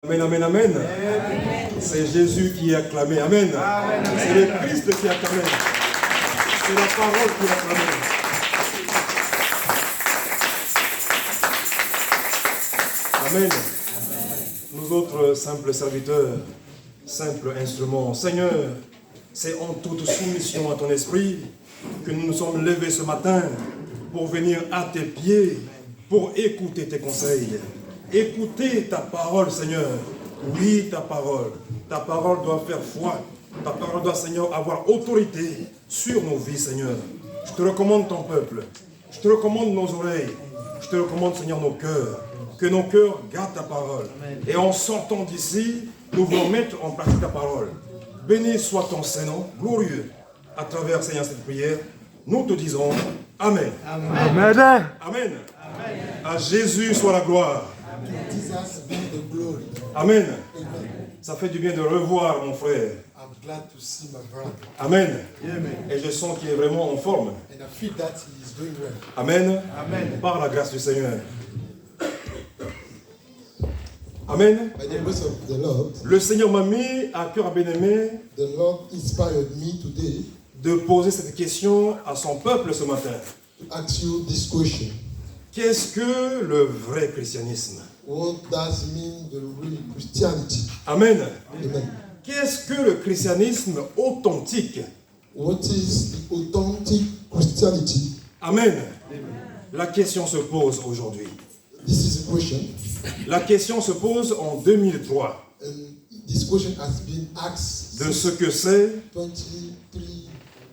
Amen, amen, amen. C'est Jésus qui est acclamé. Amen. C'est le Christ qui est acclamé. C'est la parole qui est acclamée. Amen. Nous autres simples serviteurs, simples instruments. Seigneur, c'est en toute soumission à ton esprit que nous nous sommes levés ce matin pour venir à tes pieds, pour écouter tes conseils. Écoutez ta parole, Seigneur. Oui, ta parole. Ta parole doit faire foi. Ta parole doit, Seigneur, avoir autorité sur nos vies, Seigneur. Je te recommande ton peuple. Je te recommande nos oreilles. Je te recommande, Seigneur, nos cœurs. Que nos cœurs gardent ta parole. Et en sortant d'ici, nous voulons mettre en pratique ta parole. Béni soit ton Saint-Nom, glorieux. À travers, Seigneur, cette prière, nous te disons Amen. Amen. Amen. Amen. À Jésus soit la gloire. Amen. Ça fait du bien de revoir mon frère. Amen. Et je sens qu'il est vraiment en forme. Amen. Par la grâce du Seigneur. Amen. Le Seigneur m'a mis à cœur bien-aimé de poser cette question à son peuple ce matin. Qu'est-ce que le vrai christianisme? What does mean the real Christianity? Amen. Amen. Qu'est-ce que le christianisme authentique? What is the authentic Christianity? Amen. La question se pose aujourd'hui. This is a question. La question se pose en 2003. And this question has been asked de ce que c'est 23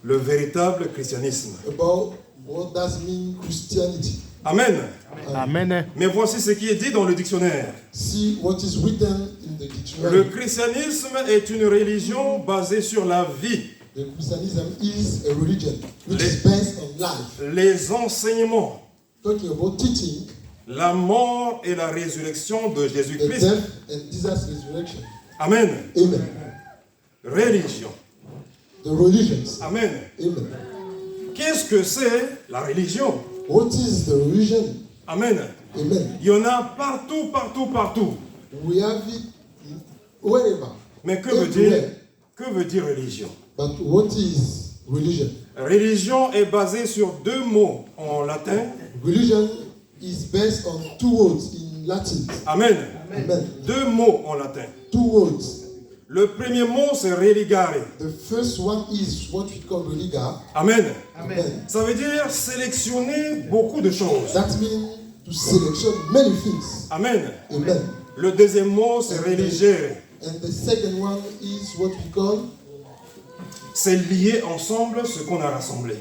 le véritable christianisme. about what does mean Christianity. Amen. Amen. Mais voici ce qui est dit dans le dictionnaire. See what is written in the dictionary. Le christianisme est une religion basée sur la vie, The Christianism is a religion which is based on life. les enseignements, Talking about teaching, la mort et la résurrection de the Jésus-Christ. death and Jesus' resurrection. Amen. Amen. Religion. The religions. Amen. Amen. Qu'est-ce que c'est la religion? What is the religion? Amen. Amen. Il y en a partout, partout, partout. We have it wherever. Mais que veut dire religion? But what is religion? Religion est basée sur deux mots en latin. Religion is based on two words in Latin. Amen. Amen. Deux mots en latin. Two words. Le premier mot, c'est religare. The first one is what we call religa. Amen. Amen. Ça veut dire sélectionner beaucoup de choses. That means to selection many things. Amen. Amen. Le deuxième mot, c'est religere. And the second one is what we call, C'est lier ensemble ce qu'on a rassemblé.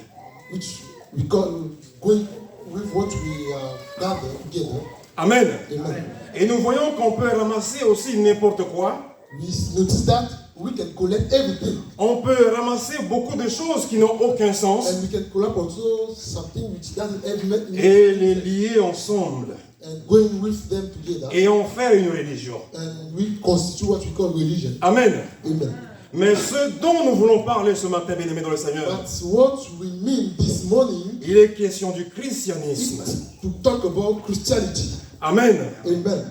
which we call going with what we gather together. Amen. Amen. Et nous voyons qu'on peut ramasser aussi n'importe quoi. We notice that we can collect everything. On peut ramasser beaucoup de choses qui n'ont aucun sens And we can collect also something which doesn't have meaning et les lier ensemble and going with them together. et en faire une religion. And we constitute what we call religion. Amen. Amen. Mais ce dont nous voulons parler ce matin, bien-aimés dans le Seigneur, But what we mean this morning il est question du christianisme. is to talk about Christianity. Amen. Amen.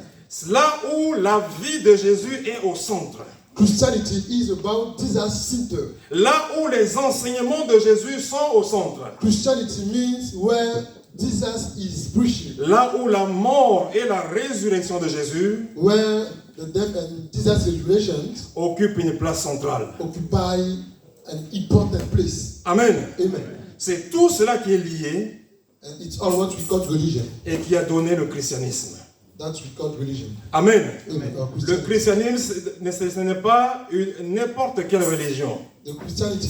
Là où la vie de Jésus est au centre. Christianity is about Jesus center. Là où les enseignements de Jésus sont au centre. Christianity means where Jesus is preaching, Là où la mort et la résurrection de Jésus where the death and Jesus' resurrection occupent une place centrale. occupy an important place. Amen. Amen. C'est tout cela qui est lié And it's all what we call religion. et qui a donné le christianisme. That's we call religion. Amen. Amen. Or Le Christianity. christianisme, ce n'est pas n'importe quelle religion. The Christianity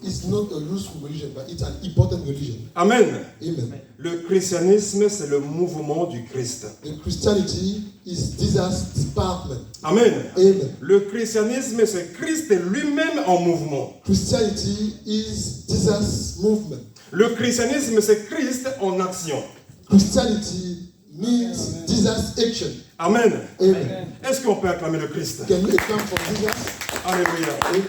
is not a useful religion, but it's an important religion. Amen. Amen. Le christianisme, c'est le mouvement du Christ. The Christianity is Jesus' department. Amen. Amen. Le christianisme, c'est Christ lui-même en mouvement. Christianity is Jesus' movement. Le christianisme, c'est Christ en action. Christianity means Jesus' action. Amen. Amen. Est-ce qu'on peut acclamer le Christ? Can you account for Jesus? Alléluia. Amen.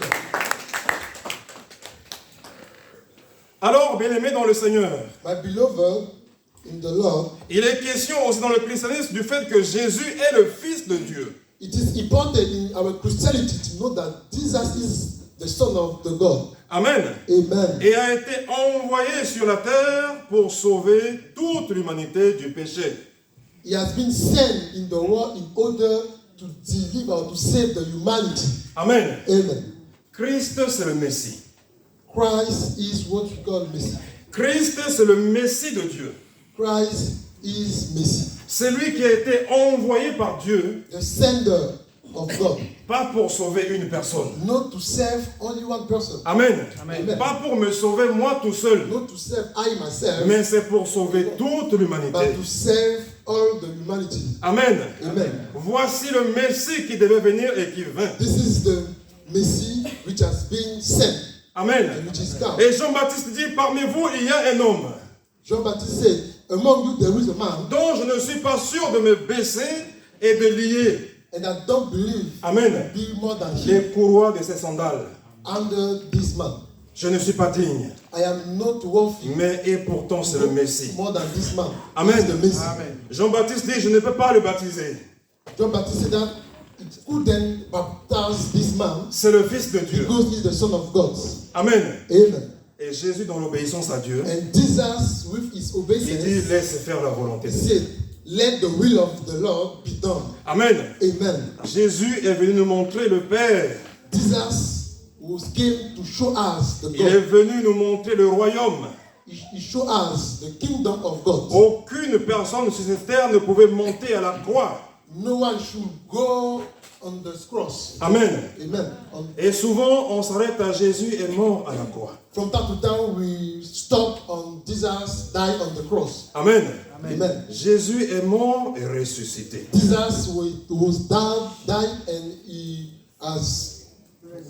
Alors, bien-aimés dans le Seigneur, My beloved in the Lord, il est question aussi dans le christianisme du fait que Jésus est le Fils de Dieu. it is important in our Christianity to know that Jesus is the Son of the God. Amen. Amen. Et a été envoyé sur la terre pour sauver toute l'humanité du péché. He has been sent in the world in order to deliver or to save the humanity. Amen. Amen. Christ, c'est le Messie. Christ is what we call Messiah. Christ, c'est le Messie de Dieu. Christ is Messiah. C'est lui qui a été envoyé par Dieu, The sender of God. pas pour sauver une personne. Not to save only one person. Amen. Amen. Pas pour me sauver moi tout seul, Not to save I myself. mais c'est pour sauver toute l'humanité. But to save all the humanity. Amen. Amen. Voici le Messie qui devait venir et qui vint. This is the Messiah which has been sent Amen. and which is come. Et Jean-Baptiste dit, parmi vous, il y a un homme Jean-Baptiste said, among you there is a man, dont je ne suis pas sûr de me baisser et de lier. and I don't believe Amen. be more than him Les courroies de ses sandales. under this man. Je ne suis pas digne, I am not worthy mais et pourtant c'est le Messie. more than this man. Amen. He is the Messiah. Jean-Baptiste dit, je ne peux pas le baptiser. Jean-Baptiste said that it couldn't baptize this man C'est le Fils de Dieu. because he is the Son of God. Amen. Amen. Et Jésus, dans l'obéissance à Dieu, And Jesus, with his il dit, obedience, laisse faire la volonté de Dieu. said, let the will of the Lord be done. Amen. Amen. Jésus est venu nous montrer le Père. Jesus came to show us the Il est God. venu nous montrer le royaume. He showed us the kingdom of God. Aucune personne sur cette terre ne pouvait monter à la croix. No one should go on the cross. Amen. Amen. Et souvent, on s'arrête à Jésus est mort à la croix. From time to time, we stop on Jesus died on the cross. Amen. Amen. Jésus est mort et ressuscité. Jesus was died and he has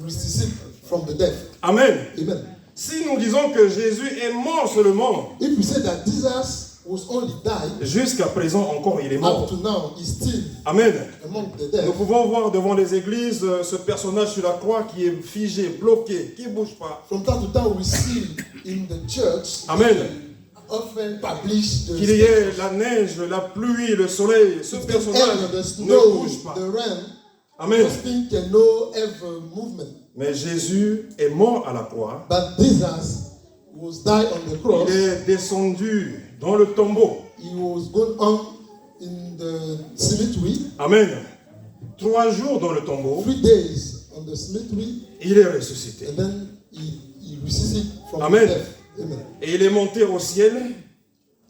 resuscitated from the death. Amen. Amen. Si nous disons que Jésus est mort seulement, If we say that Jesus was only died, jusqu'à présent encore il est up mort. to now he's still Amen. among the Nous dead. pouvons voir devant les églises ce personnage sur la croix qui est figé, bloqué, qui ne bouge pas. From time to time, we see in the church Amen. often publish the Qu'il y ait la neige, la pluie, le soleil, ce personnage the ne snow, bouge pas. the rain. Amen. Those things can no ever movement. Mais Jésus est mort à la croix. But Jesus was died on the cross. Il est descendu dans le tombeau. He was gone on in the cemetery. Amen. 3 jours dans le tombeau, 3 days on the cemetery, il est ressuscité. and then he resuscitated from Amen. death. Amen. Et il est monté au ciel.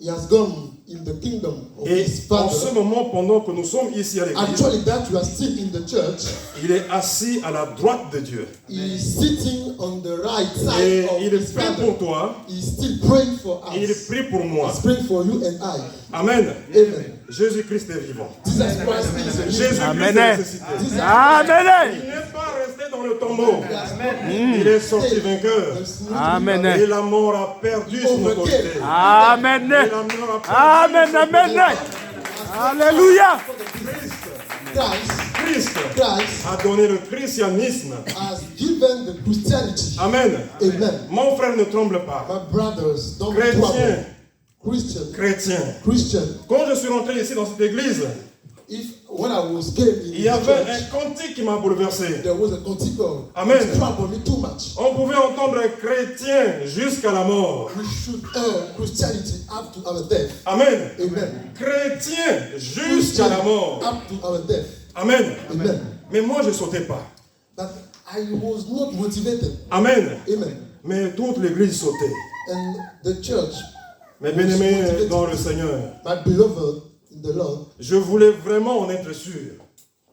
He has gone in the kingdom of Et his en ce Father. moment, pendant que nous sommes ici à l'église, Actually, that you are still in the church. il est assis à la droite de Dieu. He is sitting on the right Et side of il his prie Father. pour toi. He is still praying for us. Il prie pour moi. He's praying for you and I. Amen. Amen. Jésus-Christ est vivant. Jesus Christ is a Jésus-Christ Amen. est ressuscité. Amen. Il n'est pas resté dans le tombeau. Il est sorti vainqueur. Amen. Et la mort a perdu son autorité. Amen. Et la mort a perdu Amen. son Amen. autorité. Alléluia. Christ Christ a donné le christianisme. has given the Christianity. Amen. Amen. Mon frère, ne tremble pas. My brothers, don't Chrétien, trouble. Christian. chrétien. Quand je suis rentré ici dans cette église, When I was came in il y the avait church, un cantique qui m'a bouleversé. there was a canticle. Amen. It troubled me too much. On pouvait entendre chrétien jusqu'à la mort. We should earn Christianity up to our death. Amen. Amen. Chrétien jusqu'à la mort. Up to our death. Amen. Amen. Mais moi, je ne sautais pas. But I was not motivated. Amen. Amen. Mais toute l'église sautait. And the church, Mais bien-aimés dans le Seigneur, my beloved in the Lord, je voulais vraiment en être sûr.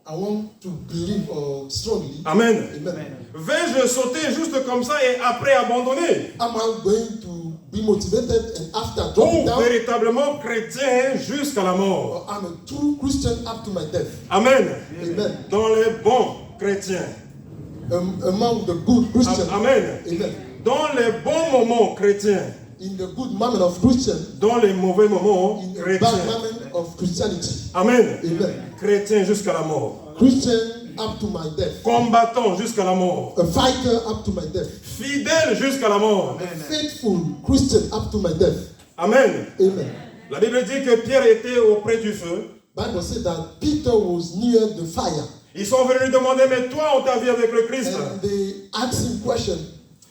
I want to believe strongly. Amen. Amen. Vais-je sauter juste comme ça et après abandonner? Am I going to be motivated and after dropping Ou down? véritablement chrétien jusqu'à la mort? Or I'm a true Christian up to my death. Amen. Amen. Dans les bons chrétiens. Among the good Christians. Amen. Amen. Dans les bons moments chrétiens. In the good moment of Christian, Dans les mauvais moments in the chrétiens. bad moment of Christianity. Amen. Amen. Chrétien jusqu'à la mort. Christian up to my death. Combattant jusqu'à la mort. A fighter up to my death. Fidèle jusqu'à la mort. A faithful Christian up to my death. Amen. Amen. La Bible dit que Pierre était auprès du feu. Bible said that Peter was near the fire. Ils sont venus lui demander, mais toi, on t'a vu avec le Christ? And they asked him question.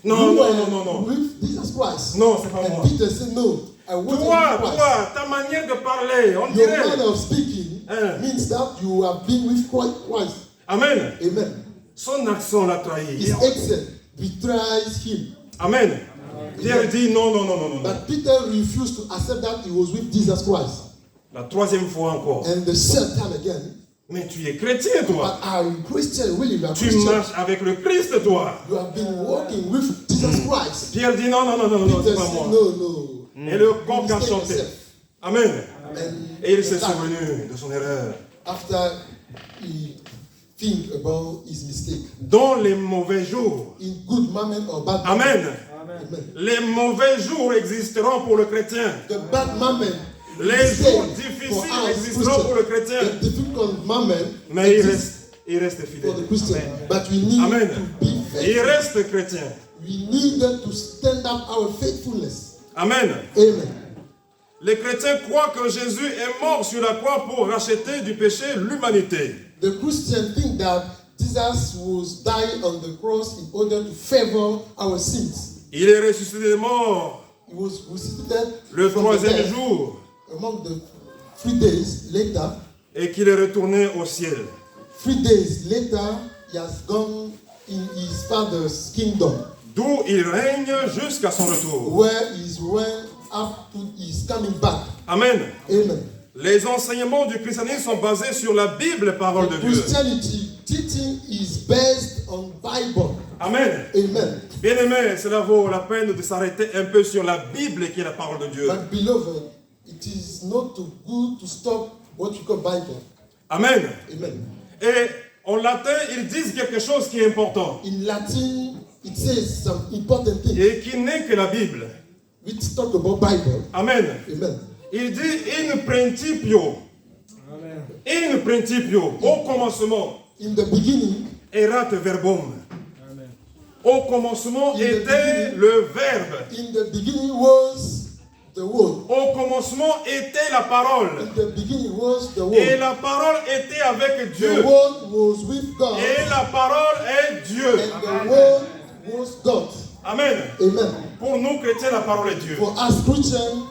Non, "You non, were non, non, non. With Jesus Christ." Non, c'est pas moi. And Peter said, "No, I wasn't Toi, with Christ." toi, ta manière de parler, on Your dirait. manner of speaking Hein. means that you have been with Christ. Amen. Amen. Son accent l'a trahi. His accent betrays him. Amen. Pierre dit non, non, non, non, non. But Peter refused to accept that he was with Jesus Christ. La troisième fois encore. And the third time again, Mais tu es chrétien, toi. but are you Christian? Really, you are Tu Christian. marches avec le Christ, toi. You have been walking with Jesus Christ. Pierre dit non, non, non, non, non, Peter c'est pas said, moi. no, no. Et le coq a Mistake chanté. yourself. Amen. And Et il s'est that, souvenu de son erreur. after he think about his mistake, Dans les mauvais jours. in good moment or bad moment. Amen. Amen. Les mauvais jours existeront pour le chrétien. The bad moment. Les stay jours for difficiles us existeront pour le chrétien. The difficult moment Mais exists il reste for fidèle. the Christian. But we need Amen. to be Il faithful. reste chrétien. We need to stand up our faithfulness. Amen. Amen. Les chrétiens croient que Jésus est mort sur la croix pour racheter du péché l'humanité. The Christian think that Jesus was died on the cross in order to favor our sins. Il est ressuscité des morts He was resuscitated le from the troisième dead. jour Among the 3 days later, et qu'il est retourné au ciel. 3 days later, he has gone in his father's kingdom, D'où il règne jusqu'à son retour. where he went up to his coming back. Amen. Amen. Les enseignements du christianisme sont basés sur la Bible, parole de Dieu. Christianity teaching is based on Bible. Amen. Amen. Bien-aimé, cela vaut la peine de s'arrêter un peu sur la Bible qui est la parole de Dieu. But beloved, it is not too good to stop what you call Bible. Amen. Amen. Et en latin, ils disent quelque chose qui est important In Latin, it says some important things. et qui n'est que la Bible. Which talk about Bible. Amen. Amen. Il dit in principio. In principio. Au commencement. In the beginning, Erat verbum. Au commencement In the était beginning. le Verbe. in the beginning was the Word. Au commencement était la parole. In the beginning was the Et Word. la parole était avec The Dieu. Word was with God. Et la parole est Dieu. And the Word was God. Amen. Amen. Pour nous chrétiens, la parole est Dieu. For us Christians,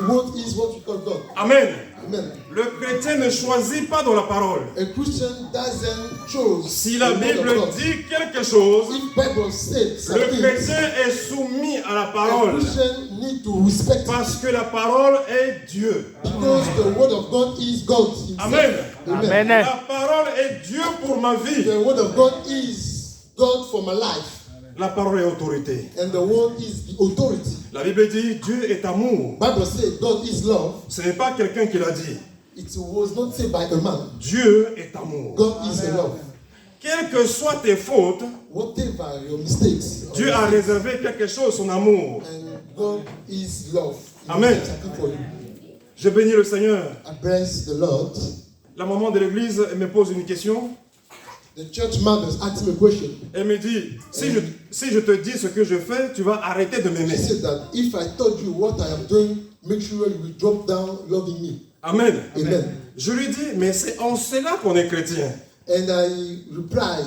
Word is what we call God. Amen. Amen. Le chrétien ne choisit pas dans la parole. A Christian doesn't choose. Si la the word Bible of God. dit quelque chose, If Bible said le something, chrétien est soumis à la a parole. Christian need to respect it Parce que la parole est Dieu. because the word of God is God himself. Amen. Amen. La parole est Dieu pour ma vie. The word of God is God for my life, La parole est autorité. and the word is the authority. La Bible dit Dieu est amour. Bible says God is love. Ce n'est pas quelqu'un qui l'a dit. It was not said by a man. Dieu est amour. God is a love. Quelles que soient tes fautes, Whatever your mistakes, Dieu a réservé quelque chose, son amour. and God is love. He Amen. has something for you. Je bénis le Seigneur. I bless the Lord. La maman de l'église me pose une question. The church mothers asked me a question. Elle me dit, si je te dis ce que je fais, tu vas arrêter de She m'aimer. said that if I told you what I am doing, make sure you will drop down loving me. Amen. Amen. Je lui dis, mais c'est en cela qu'on est chrétien. And I reply,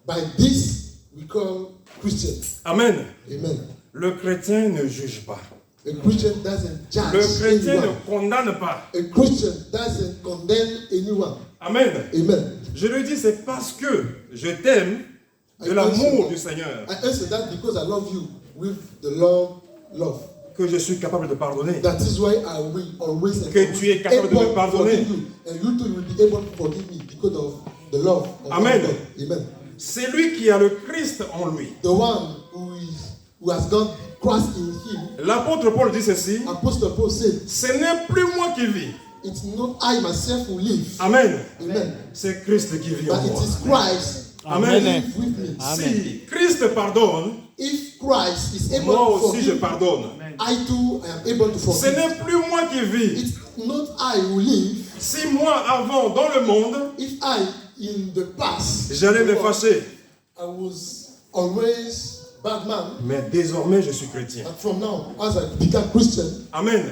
by this we call Christian. Amen. Amen. Le chrétien ne juge pas. A Christian doesn't judge Le chrétien anyone. ne condamne pas. A Christian doesn't condemn anyone. Amen. Amen. Je lui dis, c'est parce que je t'aime de l'amour du Seigneur I answer that because I love you with the love. que je suis capable de pardonner. That is why I will always Que tu es capable de me able to pardonner. forgive you. And you too will be able to forgive me because of the love of Amen. God. Amen. C'est lui qui a le Christ en lui. The one who has got Christ in him. L'apôtre Paul dit ceci, Apostle Paul said, ce n'est plus moi qui vis. it's not I myself who live. Amen. Amen. C'est Christ qui vit en But it moi. is Christ Amen. who lives with me. Si Christ pardonne, If Christ is able moi to aussi je forgive, pardonne. I too am able to Ce forgive. n'est plus moi qui vis. It's not I who live. Si moi avant dans le monde, If I, in the past, j'allais me fâcher. I was always bad man. Mais désormais je suis chrétien. But from now, as I become Christian, Amen.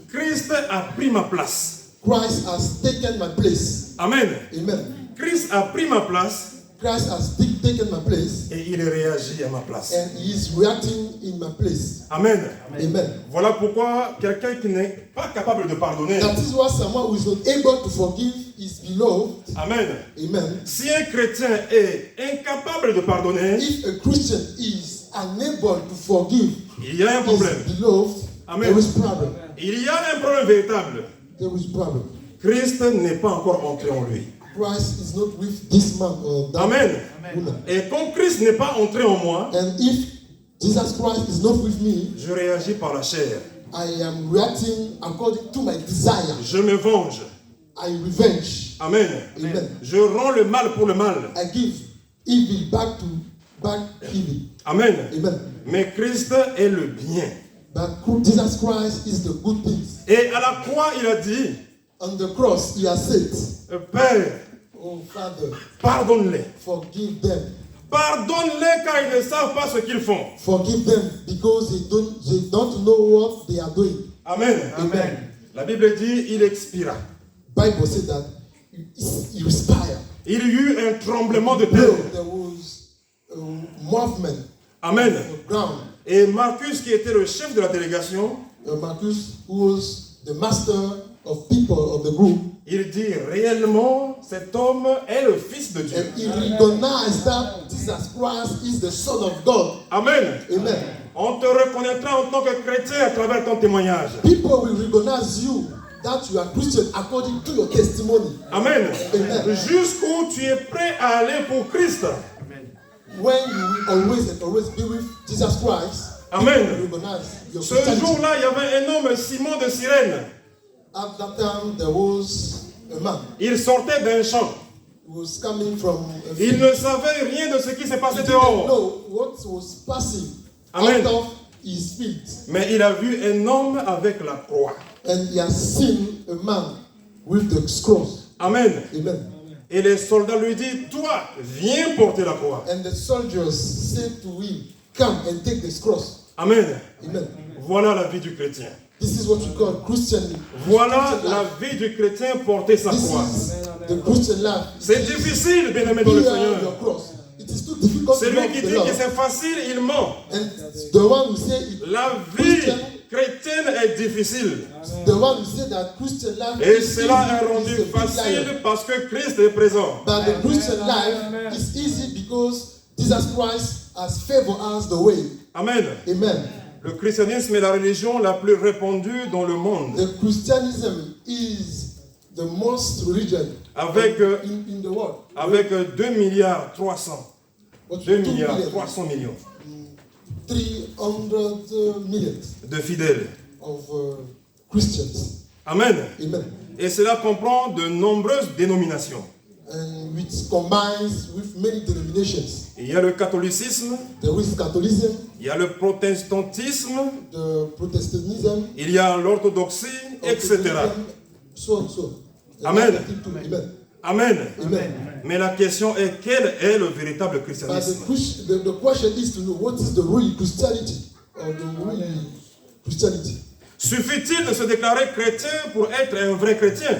Christ a pris ma place. Christ has taken my place. Amen. Amen. Christ a pris ma place Christ has taken my place et il réagit à ma place. and he is reacting in my place. Amen. Amen. Voilà pourquoi quelqu'un qui n'est pas capable de pardonner. That is why someone who is not able to forgive his beloved. Amen. Amen. Si un chrétien est incapable de pardonner, If a Christian is unable to forgive il y a un problème. his beloved, Amen. there is problem. Il y a un problème véritable. There is problem. Christ n'est pas encore entré en lui. Christ is not with this man or that Amen. woman. Et comme Christ n'est pas entré en moi, And if Jesus Christ is not with me, je réagis par la chair. I am reacting according to my desire. Je me venge. I revenge. Amen. Amen. Je rends le mal pour le mal. I give evil back to back evil. Amen. Amen. Mais Christ est le bien. But Jesus Christ is the good things. Et à la croix, il a dit, On the cross, he has said, Père, Oh Father, pardonne-les. forgive them. Pardonne-les car ils ne savent pas ce qu'ils font. Forgive them because they don't know what they are doing. Amen. Amen. La Bible dit, il expira. Bible said that he expired. Il y eut un tremblement de There terre. was a movement Amen. on the ground. Et Marcus, qui était le chef de la délégation, Marcus, who was the master of people of the group, il dit réellement, cet homme est le Fils de Dieu. and he recognized that Jesus Christ is the Son of God. Amen. Amen. On te reconnaîtra en tant que chrétien à travers ton témoignage. People will recognize you that you are Christian according to your testimony. Amen. Amen. Jusqu'où tu es prêt à aller pour Christ. When you will always be with Jesus Christ, Amen. people will recognize your Ce Christianity. jour-là, il y avait un homme, Simon de Cyrène. At that time, there was a man Il sortait d'un champ. who was coming from a Il field. ne savait rien de ce qui s'est passé He didn't dehors. know what was passing Amen. out of his feet. Mais il a vu un homme avec la croix. And he has seen a man with the cross. Amen. Amen. Et les soldats lui disent, toi, viens porter la croix. And the soldiers said to him, come and take this cross. Amen. Amen. Voilà la vie du chrétien. This is what we call Christian. Voilà Christian la life. vie du chrétien, porter sa This croix. is the Christian life. C'est difficile, bien-aimé dans le Bear Seigneur. your cross. It is too difficult to Celui love qui the dit Lord. que c'est facile, il ment. And the one who say it, La vie chrétienne est difficile. the one who say that Christian life Et is cela easy est is rendu a big liar. facile parce que Christ est présent. But the Christian life is easy because Jesus Christ has favored us the way. Amen. Amen. Le christianisme est la religion la plus répandue dans le monde. The Christianism is the most religion Avec, in the world. avec 2 milliards 300. But 2 2 milliards million, 300 millions 300 millions de fidèles. of Christians. Amen. Amen. Et cela comprend de nombreuses dénominations. And which combines with many denominations. Il y a le catholicisme, There is Catholicism, il y a le protestantisme, the Protestantism, il y a l'orthodoxie, etc. so and so. Amen. Amen. Amen. Amen. Mais la question est, quel est le véritable But christianisme? the question is to know what is the real Christianity or the real Christianity. Suffit-il de se déclarer chrétien pour être un vrai chrétien?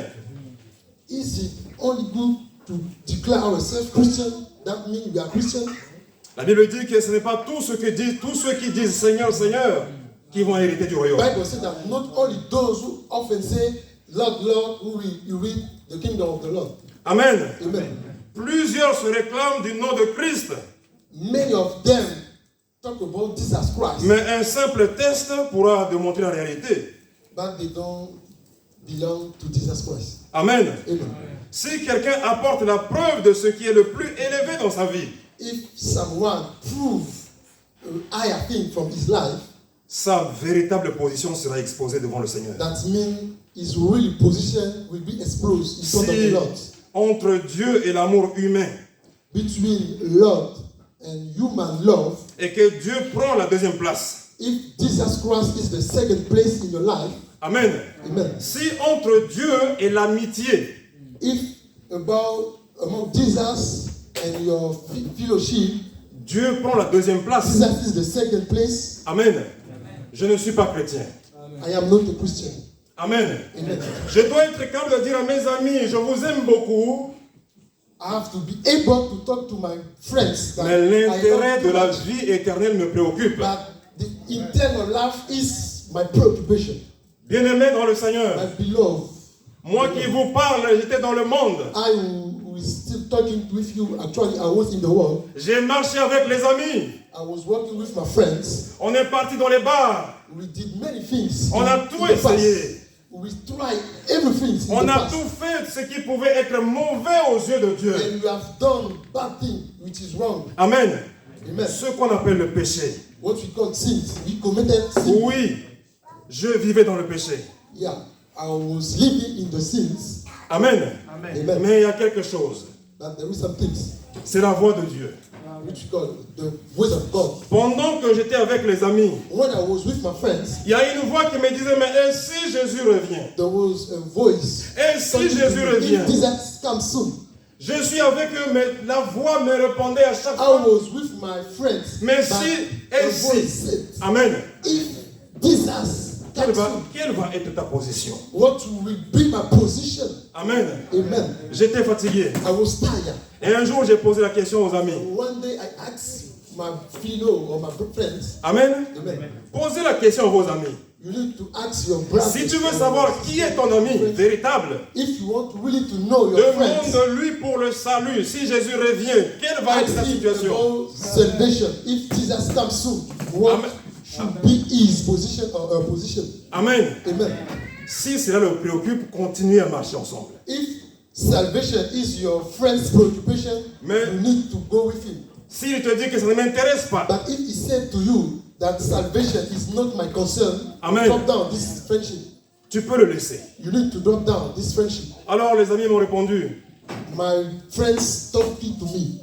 Is it only good to declare ourselves Christian? That means we are Christian? La Bible dit que ce n'est pas tous ceux qui disent Seigneur, Seigneur, qui vont hériter du royaume. Bible says that not only those who often say Lord, Lord, who will inherit the kingdom of the Lord. Amen. Amen. Plusieurs se réclament du nom de Christ, Many of them talk about Jesus Christ, mais un simple test pourra démontrer la réalité. but they don't belong to Jesus Christ. Amen. Amen. Si quelqu'un apporte la preuve de ce qui est le plus élevé dans sa vie, If someone proves a higher thing from his life, sa véritable position sera exposée devant le Seigneur. that means his real position will be exposed in front of the Si Lord. entre Dieu et l'amour humain, Between Lord and human love, et que Dieu prend la deuxième place, if Jesus Christ is the second place in your life, Amen. amen. Si entre Dieu et l'amitié, If among Jesus and your fellowship, Dieu prend la deuxième place, Jesus is the second place, Amen. Je ne suis pas chrétien. I am not a Christian. Amen. Amen. Je dois être capable de dire à mes amis, je vous aime beaucoup, I have to be able to talk to my friends. that Mais I l'intérêt don't de la do vie éternelle me préoccupe. But the eternal life is my preoccupation. Bien-aimé dans le Seigneur, My beloved, moi qui vous parle, j'étais dans le monde. I was still talking with you. Actually, I was in the world. J'ai marché avec les amis. I was working with my friends. On est parti dans les bars. We did many things. On a tout essayé. We tried everything. In On the a past. tout fait ce qui pouvait être mauvais aux yeux de Dieu. And we have done bad thing which is wrong. Amen. Amen. Ce qu'on appelle le péché. What we call sins. We committed sin. Oui, je vivais dans le péché. Yeah, I was living in the sins. Amen. Amen. Mais il y a quelque chose. But there is some things C'est la voix de Dieu. which we call the voice of God. Pendant que j'étais avec les amis, When I was with my friends, il y a une voix qui me disait, mais et si Jésus revient? there was a voice. Et si Jésus revient? If Jesus comes soon. Je suis avec eux, mais la voix me répondait à chaque I fois. was with my friends. Mais but si, the et voice si. said, Amen. if Jesus Quelle comes va, soon, quelle va être ta position? what will be my position? Amen. Amen. J'étais fatigué. I was tired. Et un jour, j'ai posé la question aux amis. One day I asked my fellow or my friends. Amen. Amen. Posez la question à vos amis. You need to ask your brothers. Si tu veux savoir qui est ton ami véritable, If you want really to know your friends, demande-lui pour le salut. Si Jésus revient, quelle va être ask sa him situation? about salvation. If Jesus comes soon, what Amen. should be his position or her position? Amen. Amen. Si cela le préoccupe, continuez à marcher ensemble. If salvation is your friend's preoccupation, Mais- you need to go with him. S'il te dit que ça ne m'intéresse pas, But if he said to you that salvation is not my concern, Amen. drop down this friendship. tu peux le laisser. You need to drop down this friendship. Alors les amis m'ont répondu, My friends talking to me.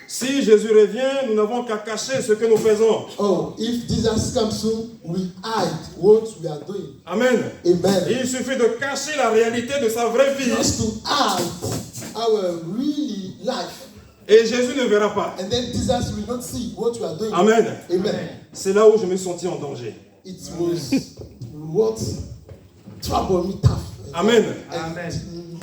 si Jésus revient, nous n'avons qu'à cacher ce que nous faisons. Oh, if Jesus comes soon, we hide what we are doing. Amen. Amen. Il suffit de cacher la réalité de sa vraie vie Just to hide our really life. et Jésus ne verra pas. And then Jesus will not see what we are doing. Amen. Amen. C'est là où je me suis senti en danger. It was what troubled me tough. Amen. And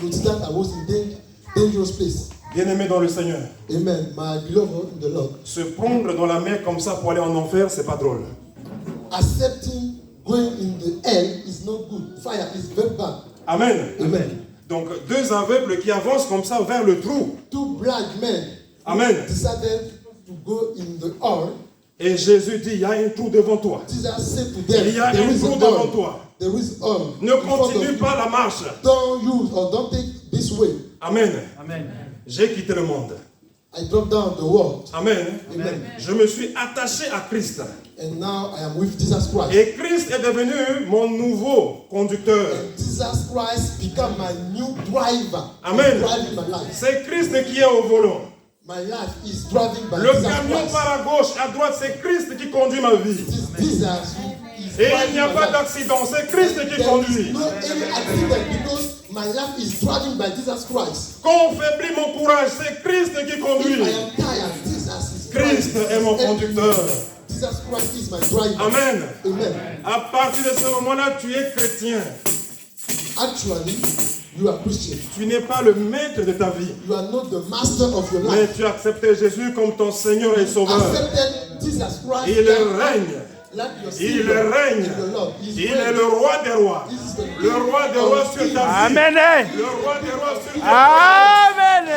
with that I was in dangerous place. Bien-aimé dans le Seigneur, Amen. My beloved in the Lord. se prendre dans la mer comme ça pour aller en enfer, c'est pas drôle. Accepting going in the hell is not good. Fire is very bad. Amen. Amen. Donc deux aveugles qui avancent comme ça vers le trou. Two blind men Amen. decided to go in the hall. Et Jésus dit, il y a un trou devant toi. Jesus said to them, Il y a there un is trou a devant hall. toi. There is hall. Ne in front of continue you. pas la marche. Don't use or don't take this way. Amen. Amen. J'ai quitté le monde. I dropped down the world. Amen. Amen. Je me suis attaché à Christ. And now I am with Jesus Christ. Et Christ est devenu mon nouveau conducteur. And Jesus Christ become my new driver. Amen. He's driving my life. C'est Christ qui est au volant. My life is driving by Le Jesus camion Christ. part à gauche, à droite, c'est Christ qui conduit ma vie. It is Jesus who is Et il driving n'y a my pas life. d'accident, c'est Christ qui There is conduit. no any accident because my life is driving by Jesus Christ. Quand on faiblit mon courage, c'est Christ qui If conduit. I am tired, Jesus is Christ driving. est mon conducteur. Jesus Christ is my driver. Amen. Amen. À partir de ce moment-là, tu es chrétien. Actually, you are Christian. Tu n'es pas le maître de ta vie. You are not the master of your Mais life. tu as accepté Jésus comme ton Seigneur et Sauveur. Accepted Jesus Christ. Il règne. Like your Il Savior règne. and your Lord. He's Il est reigning. le roi des rois. This is the Le roi des rois sur ta vie. Amen. Le roi des rois sur ta vie. Amen.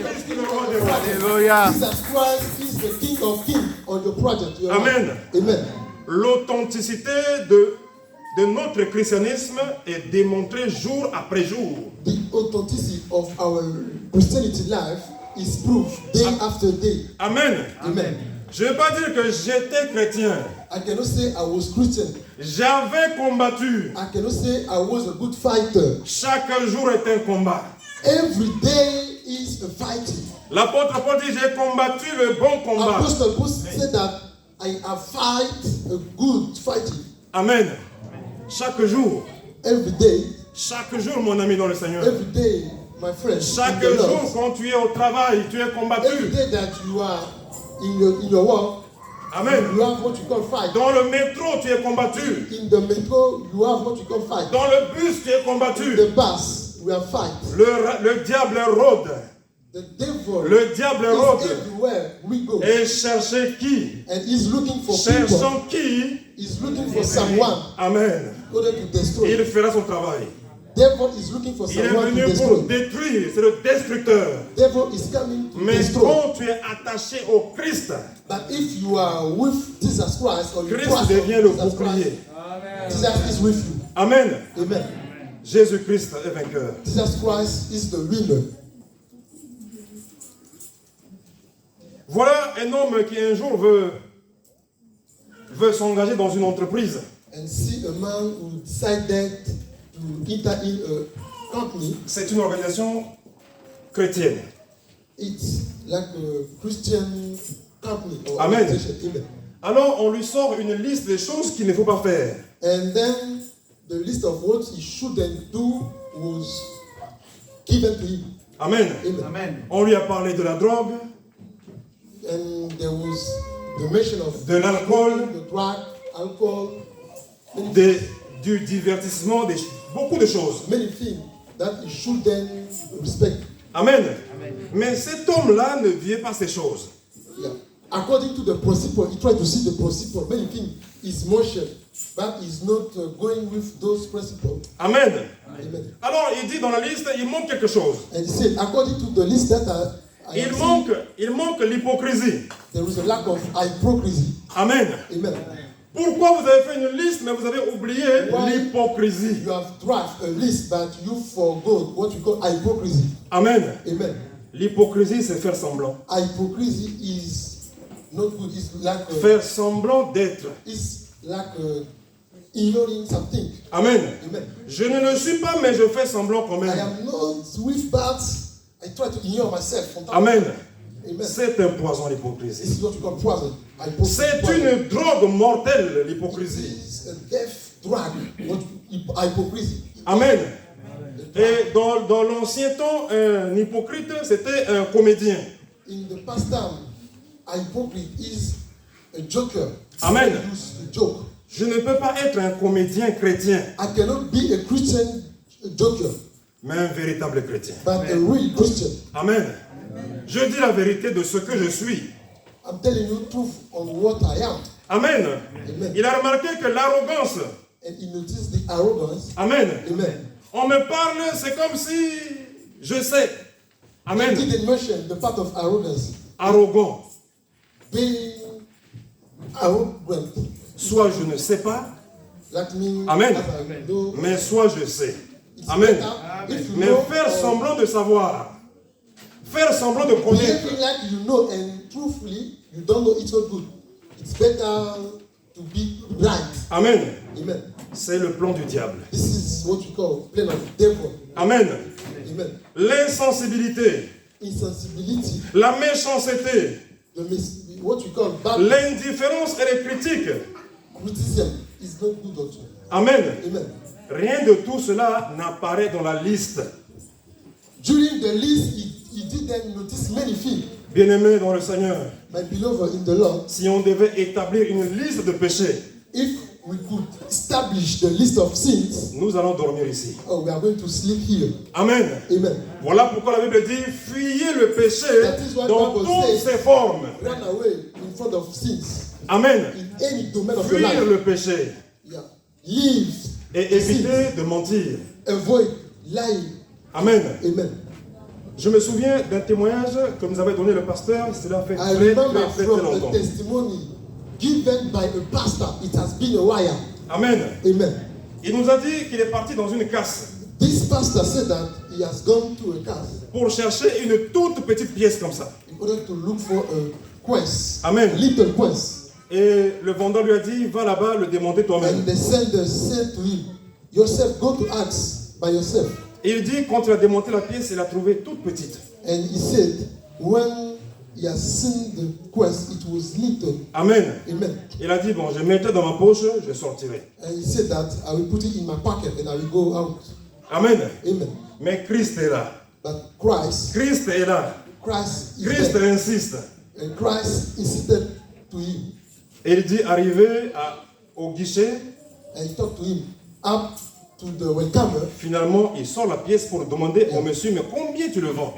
Christ est le roi des rois. Alléluia. Jesus Christ is the King of Kings on your project. Your Amen. life. Amen. L'authenticité de notre christianisme est démontrée jour après jour. The authenticity of our Christianity life is proved day after day. Amen. Amen. Je ne vais pas dire que j'étais chrétien. I cannot say I was Christian. J'avais combattu. I cannot say I was a good fighter. Chaque jour est un combat. Every day is a fighting. L'apôtre Paul dit, j'ai combattu le bon combat. Apostle Paul said that I have fight a good fighting. Amen. Chaque jour, Every jour, mon ami dans le Seigneur. day, my friend. Chaque in the jour, Lord, quand tu es au travail, tu es every combattu. day that you are in your work, Amen. you have what you call fight. Dans le métro, tu es combattu. In the metro, you have what you call fight. Dans le bus, tu es In combattu. the bus, we have fight. Le diable rôde. The devil Le diable rôde is everywhere we go. et chercher qui? And he's looking for people. Cherchant qui? He's looking for someone Amen. in order to destroy. Il fera son travail. Devil is looking for Il est someone to venu pour destroy. détruire, c'est le destructeur. Devil is coming to Mais destroy. quand tu es attaché au Christ, But if you are with Jesus Christ or you Christ trust devient le Jesus bouclier. Christ, Jesus is with you. Amen. Amen. Jésus-Christ est vainqueur. Jesus Christ is the winner. Voilà un homme qui un jour veut s'engager dans une entreprise. And see a man who decided to enter in a company. C'est une organisation chrétienne. It's like a Christian company or Amen. organization. Amen. Alors on lui sort une liste des choses qu'il ne faut pas faire. And then the list of what he shouldn't do was given to him. Amen. Amen. On lui a parlé de la drogue, And there was the mention of de l'alcool, the drug, alcohol, du divertissement, beaucoup de choses. many things that he shouldn't respect. Amen. Mais cet homme-là ne vit pas ces choses. Yeah. According to the principle, he tried to see the principle. Many things is motion, but he's not going with those principles. Amen. Amen. Alors il dit dans la liste, il manque quelque chose. And he said, according to the list that I have seen, Il manque l'hypocrisie. there is a lack of hypocrisy. Amen. Amen. Pourquoi vous avez fait une liste mais vous avez oublié Why? l'hypocrisie? You have drafted a list, but you forgot what we call hypocrisy. Amen. Amen. L'hypocrisie, c'est faire semblant. Hypocrisy is not good. It's like Faire semblant d'être. ignoring something. Amen. Amen. Je ne le suis pas, mais je fais semblant quand I même. am not with that. I try to ignore myself. From time Amen. to time. Amen. C'est un poison, This l'hypocrisie. is what we call poison. Hypocrisy. C'est une drogue mortelle, It l'hypocrisie. is a death drug. What hypocrisy. Amen. Et dans l'ancien temps, un hypocrite, c'était un comédien. In the past time, hypocrite is a joker. Amen. Someone who use a joke. Je ne peux pas être un comédien chrétien, I cannot be a Christian joker, mais un véritable chrétien. but a real Christian. Amen. Je dis la vérité de ce que je suis. I'm telling you truth on what I am. Amen. Amen. Il a remarqué que l'arrogance, And he noticed the arrogance. amen. Amen. On me parle, c'est comme si je sais. Amen. He didn't mention the part of arrogance. Arrogant. Being arrogant. Soit je ne sais pas, That means Amen. as I know, mais soit je sais. it's Amen. better if you Mais know faire or semblant de savoir, faire semblant de connaître, behaving like you know and truthfully you don't know, it's not good. It's better to be right. amen, Amen. c'est le plan du diable. This is what you call plan of devil. Amen. Amen. L'insensibilité, Insensibility, la méchanceté, what you call bad l'indifférence et les critiques. criticism is not good also. Amen. Amen. Rien de tout cela n'apparaît dans la liste. During the list, he didn't notice many things. Bien-aimés dans le Seigneur, My beloved in the Lord, si on devait établir une liste de péchés, if we could establish the list of sins, nous allons dormir ici. oh, we are going to sleep here. Amen. Amen. Voilà pourquoi la Bible dit fuyez le péché That is why dans Bible toutes says- ses formes. Run away in front of sins Amen. in any domain of your Fuir life. le péché Yeah. Leave et éviter de mentir. avoid lying. Amen. Amen. Je me souviens d'un témoignage que nous avait donné le pasteur, cela fait I très remember très from longtemps. a testimony given by a pastor. It has been a while. Amen. Amen. Il nous a dit qu'il est parti dans une casse This pastor said that he has gone to a cast pour chercher une toute petite pièce comme ça. in order to look for a quest, Amen. a little quest. Et le vendeur lui a dit, va là-bas le démonter toi-même. And the sender said to him, yourself, go to ask by yourself. Et il dit, quand il a démonté la pièce, il l'a trouvée toute petite. And he said, when he has seen the quest, it was little. Amen. Amen. Il a dit, bon, je mettrai dans ma poche, je sortirai. And he said that I will put it in my pocket and I will go out. Amen. Amen. Mais Christ est là. But Christ Christ est là. is Christ there. insiste. And Christ insisted to him. Et il dit, arrivé au guichet, And he talked to him up to the welcomer. finalement, il sort la pièce pour demander au monsieur, mais combien tu le vends?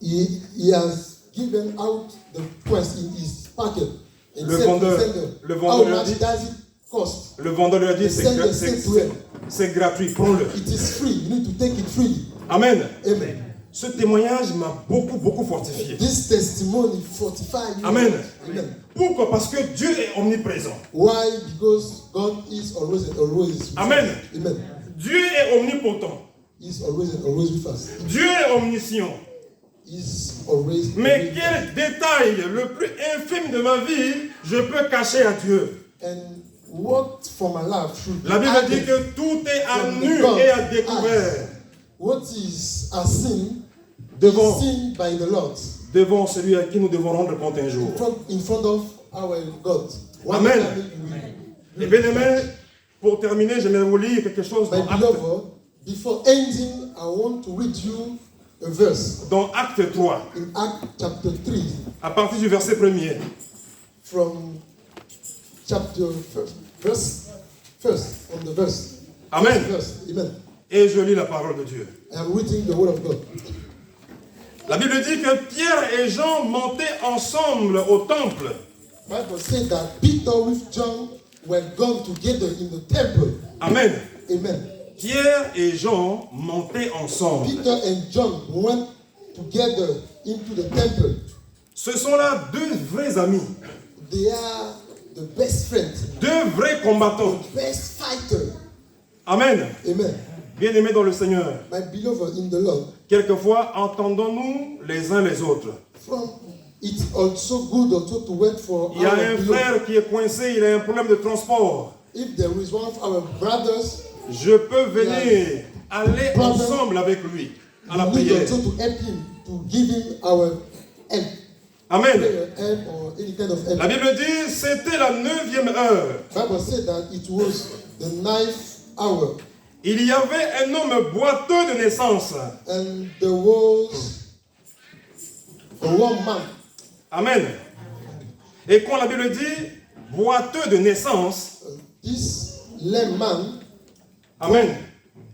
he has given out the price in his packet. And Le said to vendeur- the sender, le how vendeur lui a much dit- does it cost? Le vendeur lui a dit, The sender said to him, c'est gratuit, prends-le. it is free. You need to take it freely. Amen. Amen. Ce témoignage m'a beaucoup fortifié. This testimony fortifies you. Amen. Amen. Pourquoi? Parce que Dieu est omniprésent. Why? Because God is always with Amen. us. Amen. Dieu est omnipotent. He's always with us. Dieu est omniscient. He's always. Mais quel détail le plus infime de ma vie je peux cacher à Dieu? And what for my life should be La Bible dit hidden que tout est à from nu God et à découvert eyes. What is a sin devant, is seen by the Lord devant celui à qui nous devons rendre compte un jour. in front of our God. One Amen. time we- Et bien aimé, pour terminer, j'aimerais vous lire quelque chose My dans Acte, beloved, before ending, I want to read you a verse dans Acte 3, in Acts chapter 3, à partir du verset 1er. from chapter first from the verse. Amen. First verse. Amen. Et je lis la parole de Dieu. I am reading the word of God. La Bible dit que Pierre et Jean montaient ensemble au temple. Bible said that Peter with John were gone together in the temple. Amen. Amen. Pierre et Jean montaient ensemble. Peter and John went together into the temple. Ce sont là deux vrais amis, They are the best friends, deux vrais combattants. the best fighter. Amen. Amen. Bien-aimés dans le Seigneur, My beloved in the Lord, quelquefois entendons-nous les uns les autres. it's also good also to wait for Il y a our un beloved. frère qui est coincé, il a un problème de transport. If there is one of our brothers, Je peux venir aller ensemble avec lui à la we need prière. also to help him, to give him our help, Amen. prayer help or any kind of help. La Bible dit c'était la 9e heure. Bible said that it was the 9th hour, Il y avait un homme boiteux de naissance. and there was a one man. Amen. Et quand la Bible dit boiteux de naissance, This lame man Amen,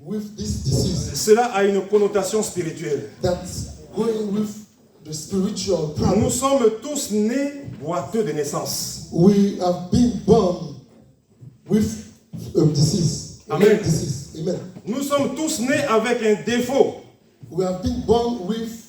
with this disease cela a une connotation spirituelle. that's going with the spiritual problem. Nous sommes tous nés boiteux de naissance. We have been born with a disease. A Amen. disease. Amen. Nous sommes tous nés avec un défaut. We have been born with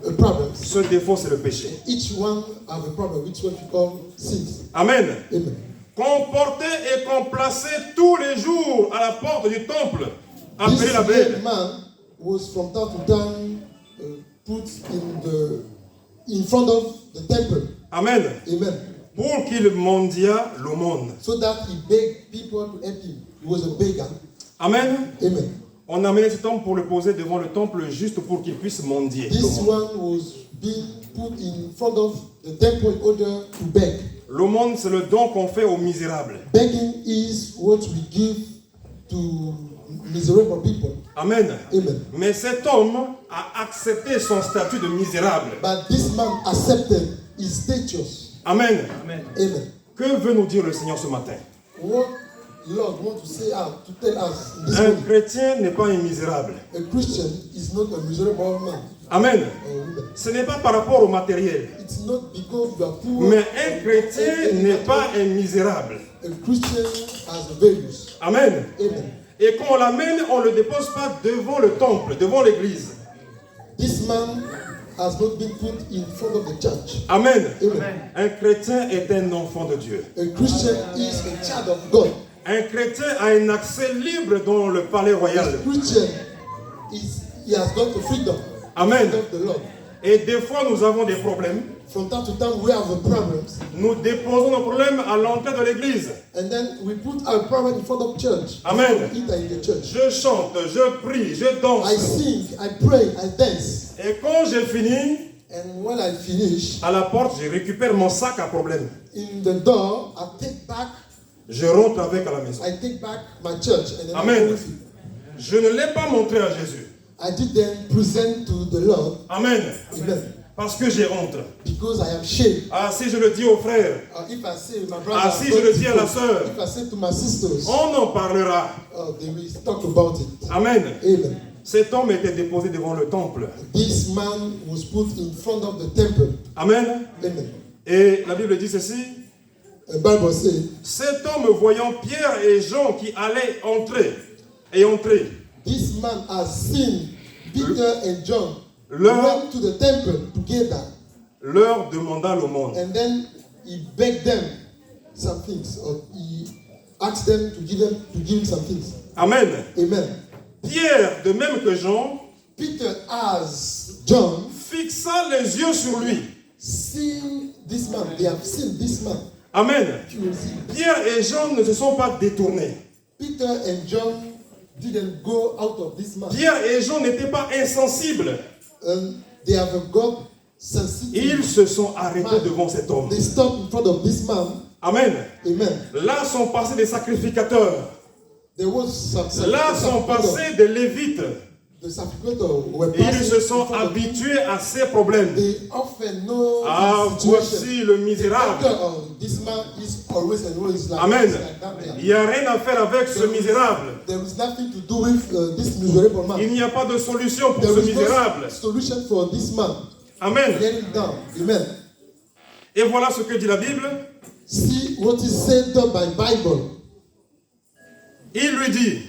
a problem. Ce défaut, c'est le péché. Each one have a problem, which what we call sins. Amen. Amen. Qu'on portait et qu'on plaçait tous les jours à la porte du temple, appelé This la Belle. lame man was from time to time put in front of the temple. Amen. Amen. Pour qu'il mendiât l'aumône. So that he begged people to help him. He was a beggar. Amen. Amen. On a amené cet homme pour le poser devant le temple juste pour qu'il puisse mendier. This one was being put in front of the temple in order to beg. L'aumône, c'est le don qu'on fait aux misérables. Begging is what we give to miserable people. Amen. Amen. Mais cet homme a accepté son statut de misérable. But this man accepted his status. Amen. Amen. Que veut nous dire le Seigneur ce matin? What Lord want to say out to tell us this Un morning? chrétien n'est pas un misérable. A Christian is not a miserable man Amen. or woman. Ce n'est pas par rapport au matériel. It's not because you are poor. Mais un chrétien n'est pas un misérable. A Christian has values. Amen. Amen. Et quand on l'amène, on ne le dépose pas devant le temple, devant l'église. This man has not been put in front of the church. Amen. Amen. Un chrétien est un enfant de Dieu. A Christian is a child of God. Un chrétien a un accès libre dans le palais A royal. Christian he has got the freedom. Amen. Of the Lord. Et des fois, nous avons des problèmes. From time to time, we have problems, Nous déposons nos problèmes à l'entrée de l'église. and then we put our problem in front of church. Amen. We enter in the church. Je chante, je prie, je danse. I sing, I pray, I dance, Et quand j'ai fini, and when I finish, à la porte, je récupère mon sac à problème. in the door, I take back Je rentre avec à la maison. my church, and then I Amen. go with it. Je ne l'ai pas montré à Jésus. I did then present to the Lord. Amen. Amen. Parce que j'ai honte. Because I am shamed. Ah, si je le dis aux frères, If I say my brother, ah, si je le dis à la sœur, if I say to my sisters, on en parlera. they will talk about it. Amen. Amen. Cet homme était déposé devant le temple. This man was put in front of the temple. Amen. Amen. Et la Bible dit ceci. The Bible says, Cet homme voyant Pierre et Jean qui allaient entrer, this man has seen Peter and John Leur- went to the temple together, leur demanda l'aumône. and then he begged them some things, or he asked them to give him some things. Amen. Amen. Pierre, de même que Jean, Peter as John fixa les yeux sur lui. seen this man. They have seen this man. Amen. You will see. Pierre et Jean ne se sont pas détournés. Peter and John didn't go out of this man. Pierre et Jean n'étaient pas insensibles. They have got sensitive. Ils se sont arrêtés devant cet homme. They stopped in front of this man. Amen. Amen. Là sont passés des sacrificateurs. There was some Là sont passés des lévites. the sacrificator were Ils passing se sont in front of him. habitués à ces problèmes. They often know Ah, the situation. voici le misérable. This man is always and always like Amen. this, like that. Il n'y a rien à faire avec ce misérable. There is nothing to do with this miserable man. Il n'y a pas de solution pour There ce is misérable. no solution for this man. Amen. Get him down. Amen. Et voilà ce que dit la Bible. See what is said by Bible. Il lui dit,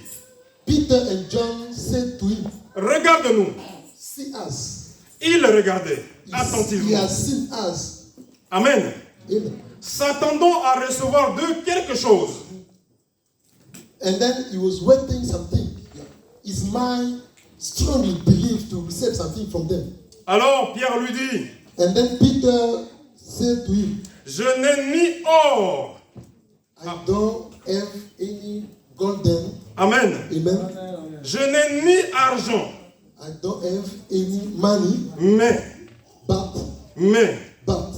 Peter and John said to him, regarde-nous. see us. Il le regardait He attentivement. has seen us. Amen. Amen. S'attendant à recevoir d'eux quelque chose. And then he was waiting something. His mind strongly believed to receive something from them. Alors Pierre lui dit, And then Peter said to him, je n'ai ni or. I don't have any golden. Amen. Amen. Je n'ai ni argent. I don't have any money, Mais but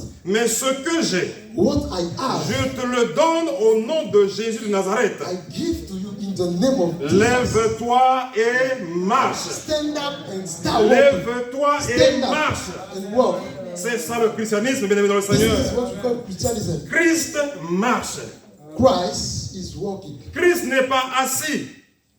ce que j'ai, what I have, je te le donne au nom de Jésus de Nazareth. I give to you in the name of Jesus. Lève-toi et marche. Stand up and start walking. Lève-toi et Stand marche. up and walk. C'est ça le christianisme, bien aimé dans le This Seigneur. is what we call Christianism. Christ marche. Christ is walking. Christ n'est pas assis.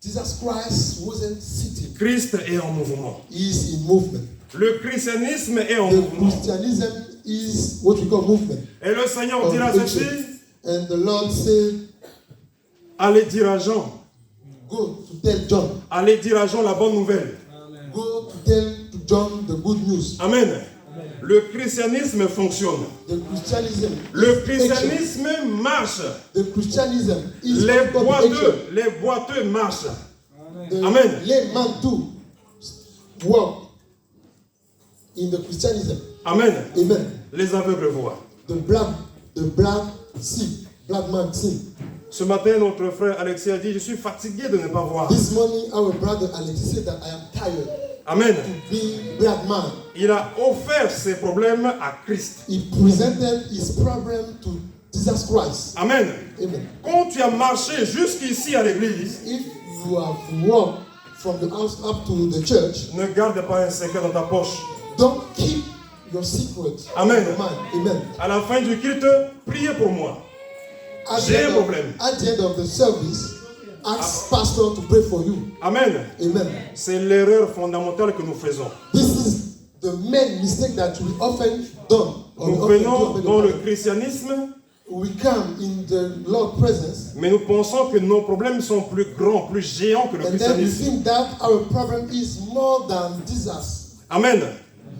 Jesus Christ wasn't sitting. Christ est en mouvement. He is in movement. Le christianisme est en The mouvement. Christianism is what we call movement. Et le Seigneur of dira nature. ceci, And the Lord said, allez dire à Jean, go to tell John. allez dire à Jean la bonne nouvelle. Go to tell to John the good news. Amen. Le christianisme fonctionne. The Christianism. Le is action. christianisme marche. The Christianism is Les what we call action. boiteux marchent. The Amen. layman too walk in the Christianism. Amen. Amen. Les aveugles voient. The black see, black man see. Ce matin, notre frère Alexis a dit, je suis fatigué de ne pas voir. This morning, our brother Alexis said that I am tired Amen. to be black man. Il a offert ses problèmes à Christ. He presented his problem to Jesus Christ. Amen. Amen. Quand tu as marché jusqu'ici à l'église, If you have walked from the house up to the church, ne garde pas un secret dans ta poche. don't keep your secret Amen. in your mind. Amen. À la fin du culte, priez pour moi. At J'ai un the, problème. at the end of the service, ask pastor to pray for you. Amen. Amen. C'est l'erreur fondamentale que nous faisons. This is the main mistake that we often done. Or we Nous often venons do. dans le christianisme, We come in the Lord's presence, mais nous pensons que nos problèmes sont plus grands, plus géants que le and then we christianisme. think that our problem is more than Jesus. Amen.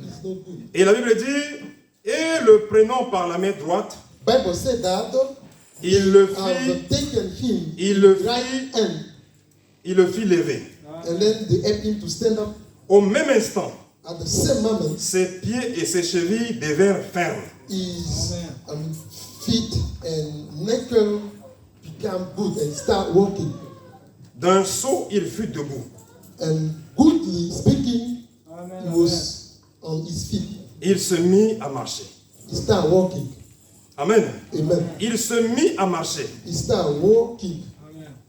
It's not good. Et la Bible dit, et le prenant par la main droite, Bible said that il le have fit, taken him il le right fit, hand, il le fit lever. and then they helped him to stand up. Au même instant, At the same moment, ses pieds et ses chevilles devinrent fermes. his feet and knuckle become good and start walking. D'un saut, il fut debout. And goodly speaking, he was on his feet. Il se mit à marcher. He start walking. Amen. Amen. Il se mit à marcher. He start walking,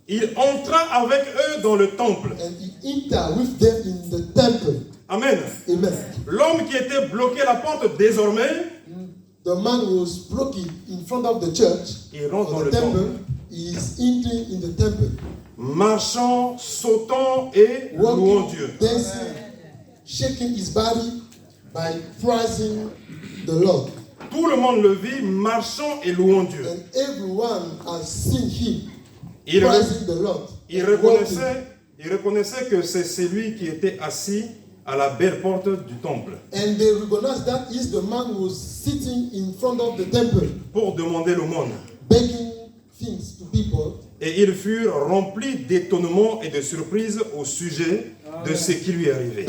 Il entra avec eux dans le temple. and he entered with them in the temple. Amen. Amen. L'homme qui était bloqué à la porte, désormais, The man was blocking in front of the church, il rentre dans or le the temple. temple. He is entering in the temple. marchant, sautant et louant walking, Dieu. dancing, shaking his body by praising the Lord. Tout le monde le vit marchant et louant Dieu. And everyone has seen him Il, praising the Lord. il reconnaissait que c'est celui qui était assis à la belle porte du temple And they recognized that is the man who was sitting in front of the temple, pour demander l'aumône. begging things to people. Et ils furent remplis d'étonnement et de surprise au sujet de ce qui lui arrivait.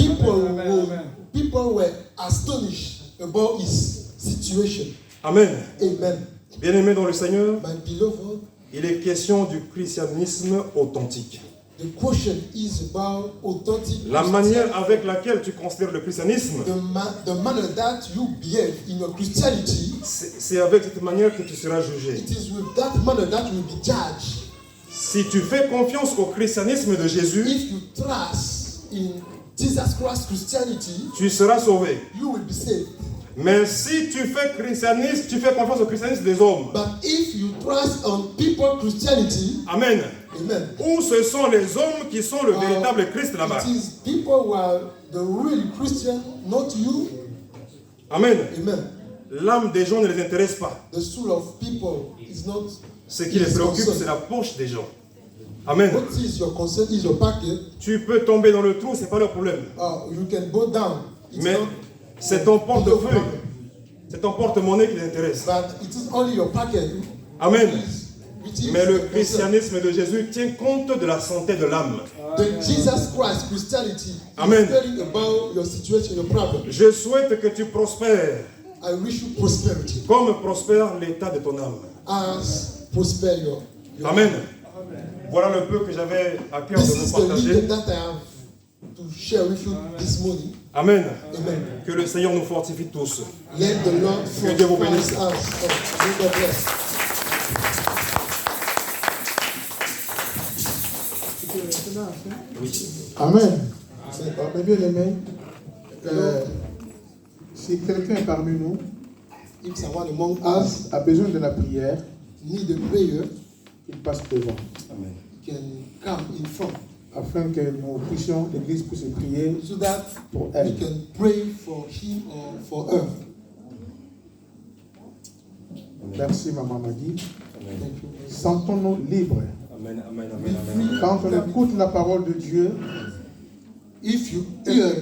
People were astonished about his situation. Amen. Amen. Bien-aimés dans le Seigneur, My beloved, il est question du christianisme authentique. the question is about authentic La Christianity. manière avec laquelle tu considères le christianisme, The manner that you behave in your Christianity, c'est avec cette manière que tu seras jugé. it is with that manner that you will be judged. Si tu fais confiance au christianisme de Jésus, If you trust in Jesus Christ Christianity, tu seras sauvé. you will be saved. Mais si tu fais confiance au christianisme des hommes, But if you trust on people Christianity, amen. amen. Où ce sont les hommes qui sont le véritable Christ là-bas? It is people who are the real Christian, not you. Amen. Amen. L'âme des gens ne les intéresse pas. The soul of people is not. Ce qui les préoccupe, c'est la poche des gens. Amen. What is your concern? Is your pocket? Tu peux tomber dans le trou, c'est pas leur problème. You can go down. It's Mais not c'est ton your portefeuille, problem. c'est ton porte-monnaie qui les intéresse. But it is only your pocket. Amen. Which is Mais le your concern. christianisme de Jésus tient compte de la santé de l'âme. The Jesus Christ Christianity Amen. is telling about your situation, your problem. Je souhaite que tu prospères I wish you prosperity comme prospère l'état de ton âme. as prosper your Amen. Voilà le peu que j'avais à cœur de This vous is the partager. little that I have to share with you this morning. Amen. Amen. Que le Seigneur nous fortifie tous. Let the Lord Que Dieu vous fortify bénisse. us. Oh, God bless. Amen. Mes bien-aimés, si quelqu'un parmi nous If someone among us a besoin de la prière, need a prayer, il passe devant, can come in front afin que nous puissions, l'Église puisse prier so that pour we elle. can pray for him or for her. Merci, Maman Maggie. Thank you. Sentons-nous libres. Amen, amen, amen, amen. Quand on écoute la parole de Dieu, If you hear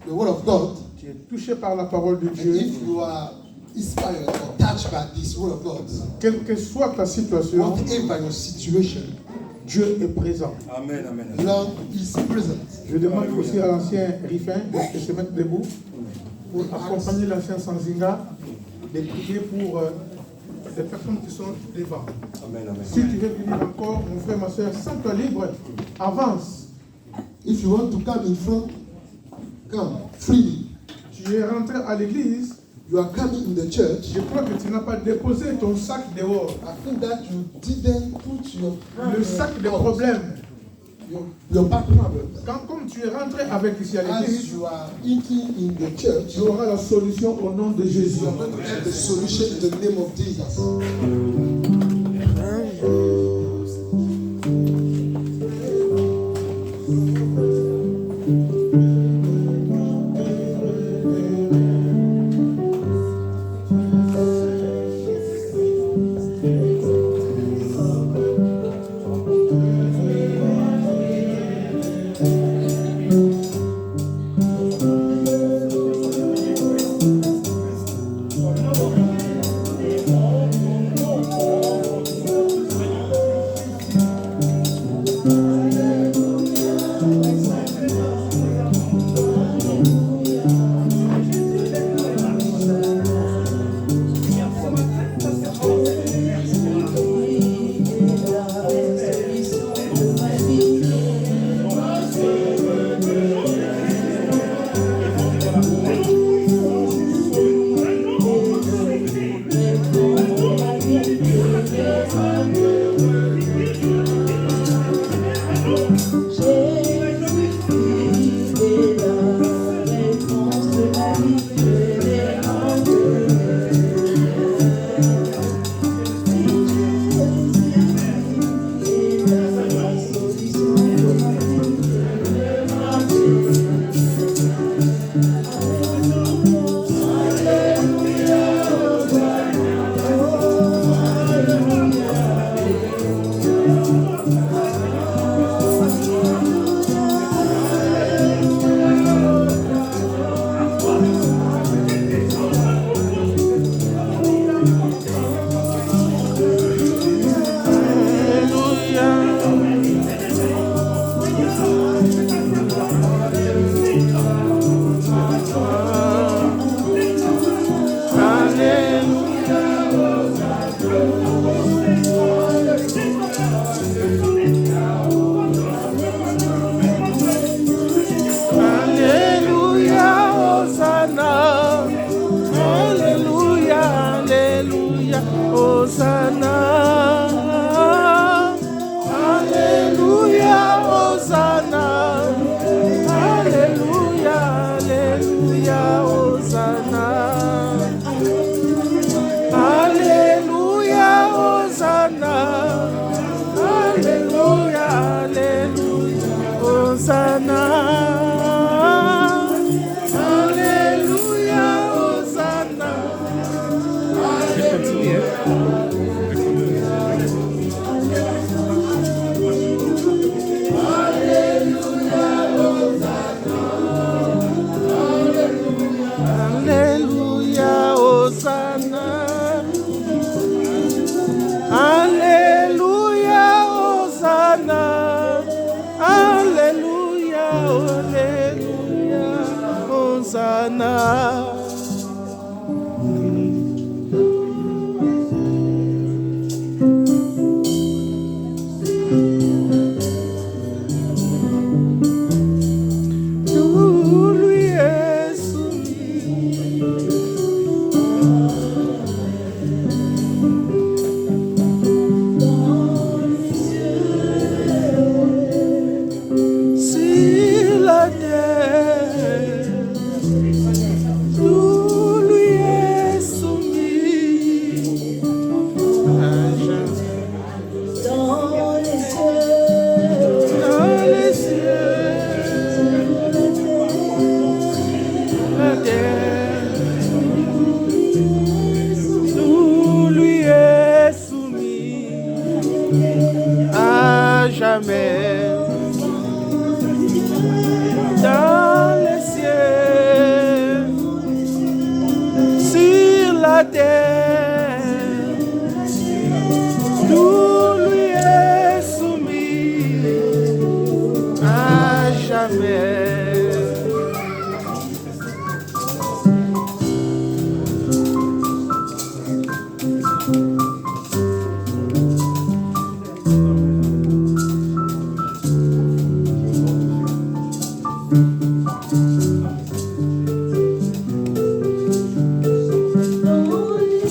the word of God, tu es touché par la parole de and Dieu, if you are inspired or touched by this word of God, quelle que soit ta situation, whatever your situation, Dieu est présent. Amen, amen, amen. Lord is present. Je demande aussi à l'ancien Rifin de se mettre debout pour accompagner l'ancien Sanzinga de prier pour les personnes qui sont devant. Amen, amen. Si tu veux venir encore, mon frère, ma soeur, sens-toi libre, avance. If you want to come in front, come freely. Tu es rentré à l'église, You are coming in the church. je crois que tu n'as pas déposé ton sac dehors. I think that you didn't put your Le sac des problèmes. your back problems. Comme tu es rentré avec ici à As l'église, you are eating in the church, tu auras la solution au nom de Jésus. you are going to have the solution in the name of Jesus. Hosanna. Alléluia, Hosanna. Je vais continuer. Alléluia, Hosanna. Alléluia, Hosanna. Alléluia, Alléluia, Hosanna. Tout lui est soumis. Sur la terre, tout lui est soumis. Dans les cieux, La terre, tout lui est soumis à jamais. Dans les cieux, sur la terre, tout lui est soumis à jamais. dans les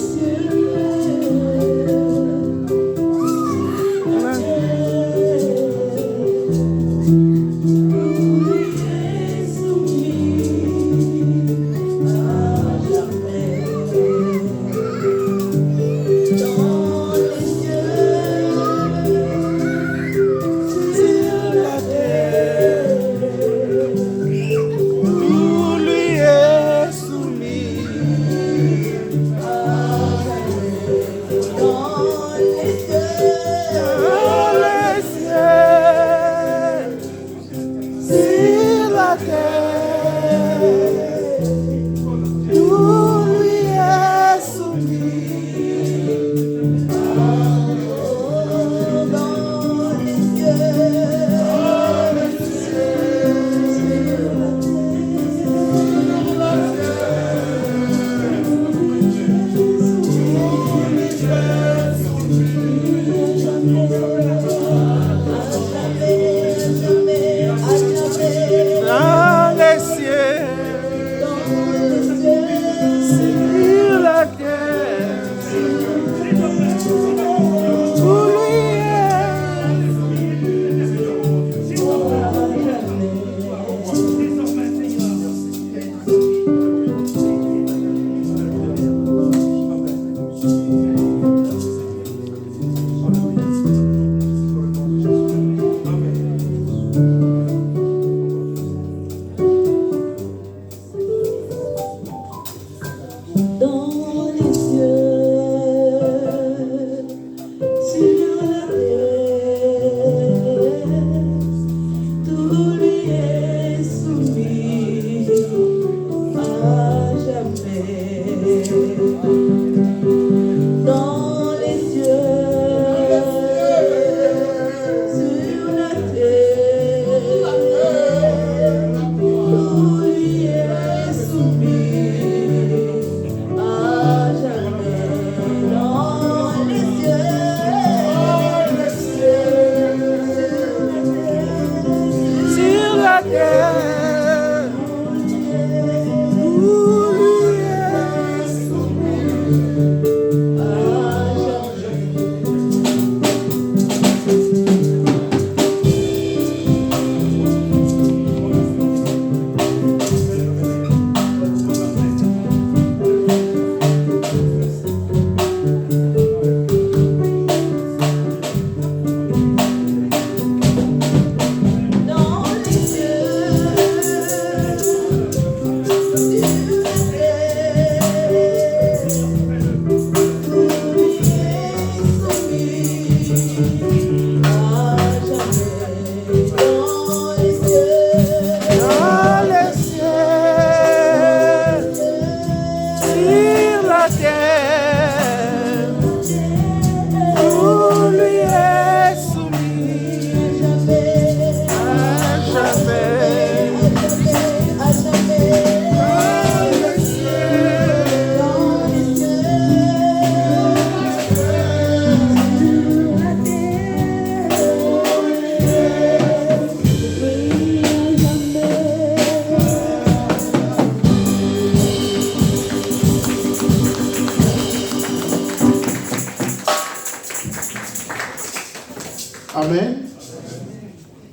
Amen.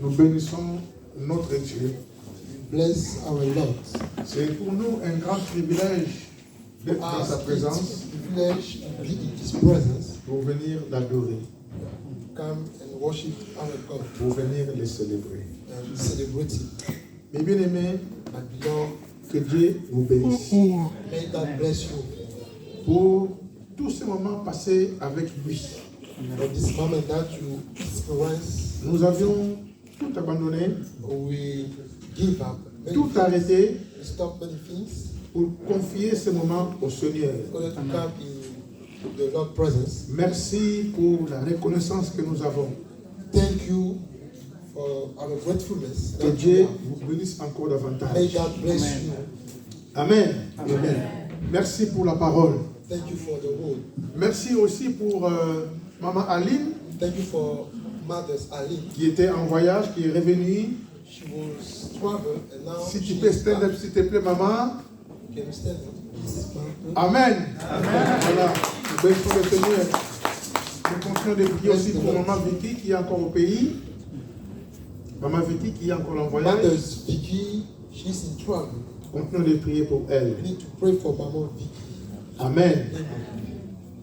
Nous bénissons notre Dieu. Bless our Lord. C'est pour nous un grand privilège d'être dans sa présence, It's a privilege to be in His presence, pour venir l'adorer, come and worship our God pour venir le célébrer. and celebrate Him. Mes bien-aimés, My beloved, que Dieu vous bénisse may God bless you pour tous ces moments passés avec lui. for this moment that you experience. Nous avions tout abandonné, We give up many tout things. arrêté We stop many things pour confier ces moments au Seigneur. in order to come in the Lord's presence. Merci pour la reconnaissance que nous avons. Thank you for our gratefulness. Que that Dieu you have. vous bénisse encore May davantage. God bless you. Amen. Amen. Merci pour la parole. Thank you for the word. Merci aussi pour Maman Aline Thank you for Mother's Ali. qui était en voyage, qui est revenue. She was travel and now Si tu she peux is stand back. up, s'il te plaît, maman. Can you stand up? Please? Amen. Voilà. Nous bénissons le Seigneur. Nous continuons de prier aussi pour Maman Vicky qui est encore au pays. Maman Vicky qui est encore en voyage. Mother's Vicky, she's in trouble. Continuons de prier pour elle. We need to pray for Mama Vicky. Amen.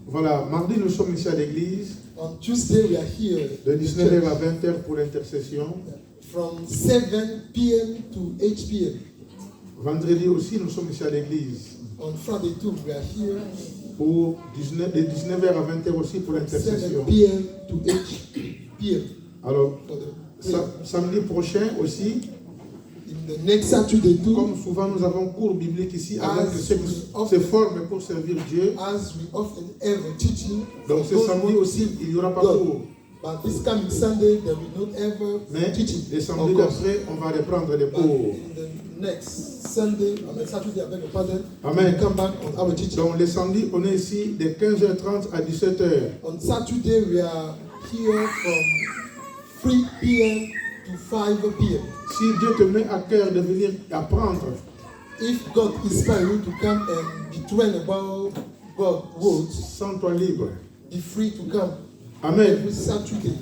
Voilà. Mardi, nous sommes ici à l'église. On Tuesday we are here De in the 19h à church 20h pour l'intercession. from 7 p.m. to 8 p.m. Vendredi aussi, nous sommes ici à l'église. On Friday too we are here Pour de 19h à 20h aussi pour 7 l'intercession. p.m. to 8 p.m. Alors, for the prayer. samedi prochain aussi, In the next Saturday too, comme souvent nous avons cours biblique ici, avec As ceux qui we se forment pour servir Dieu. as we often have a teaching, Donc for ce those samedi who aussi, il n'y aura pas God. cours. But this coming Sunday, there will not ever Mais teaching. les of samedis course. d'après, on va reprendre les But cours. in the next Sunday, I mean Saturday, I beg your pardon, Amen. we come back on our teaching. Donc les samedis, on est ici de 15h30 à 17h. On Saturday, we are here from 3 p.m. to 5 p.m. Si Dieu te met à cœur de venir apprendre, If God inspires you to come and be trained about God's words, sens-toi libre. be free to come Amen. every Saturday.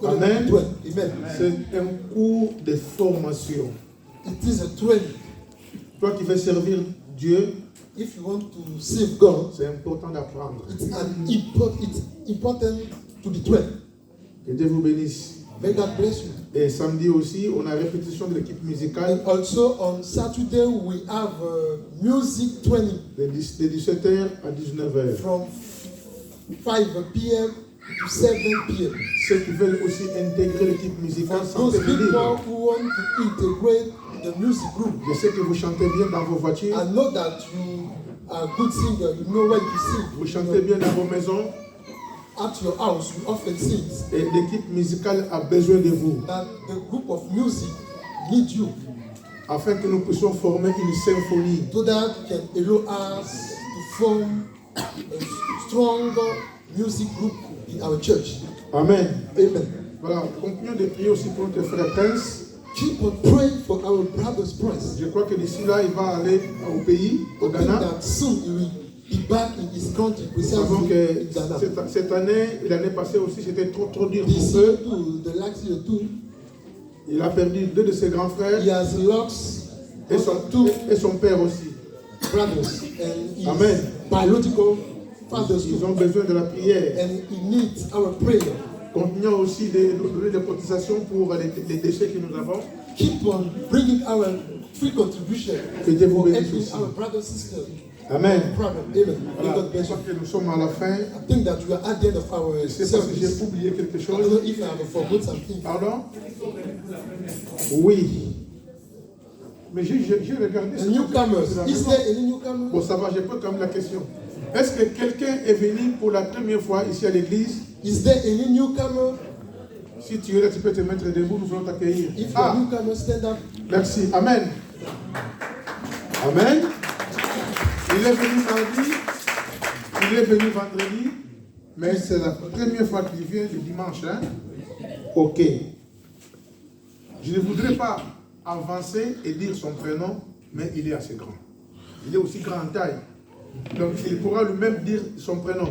Amen. Amen. C'est un cours de formation. It is a training. Toi qui veux servir Dieu, If you want to save God, c'est important d'apprendre. it's important to be trained. Que Dieu vous bénisse. May God bless you. Et samedi aussi, on a répétition de l'équipe musicale And also on Saturday we have music training de 17h à 19h. from 5 p.m. to 7 p.m. Ceux qui veulent aussi intégrer l'équipe For musicale, those sentez-vous people libre. who want to integrate the music group, Je sais que vous chantez bien dans vos voitures, I know that you are a good singer, you know when to sing. vous chantez bien dans vos maisons, At your house, you often sing. et l'équipe musicale a besoin de vous, That the group of music need you afin que nous puissions former une symphonie. so that can allow us to form a stronger music group in our church. Amen. Amen. Voilà, continuons de prier aussi pour notre frère Prince. Keep on praying for our brother's praise. Je crois que d'ici là, il va aller au pays, au I think Ghana. that soon he will be back in his country, Nous savons precisely que in Ghana. cette année et l'année passée aussi, c'était trop dur This pour year eux. too, the last year too, Il a perdu 2 de ses grands frères he has lost et two son père aussi. brothers and his Amen. biological fathers Ils too. ont besoin de la prière. And he needs our prayer. Continuons aussi de nous donner des cotisations pour les déchets que nous avons. Keep on bringing our free contribution Que Dieu vous for bénisse helping aussi. our brothers and sisters. Amen. Problem. Amen. May Voilà. God Je bless you. crois que nous sommes à la fin. I think that we are at the end of our C'est parce que j'ai service. oublié quelque I don't chose. know if I have forgotten something. Pardon? Oui. Mais j'ai regardé. The newcomers. Is there any newcomer? Bon, ça va, je peux quand même la question. Est-ce que quelqu'un est venu pour la première fois ici à l'église? Is there any newcomer? Si tu es là, tu peux te mettre debout, nous voulons t'accueillir. If you're Ah, a newcomer, stand up. merci. Amen. Amen. Il est venu mardi, il est venu vendredi, mais c'est la première fois qu'il vient le dimanche. Hein? Ok. Je ne voudrais pas avancer et dire son prénom, mais il est assez grand. Il est aussi grand en taille. Donc il pourra lui-même dire son prénom.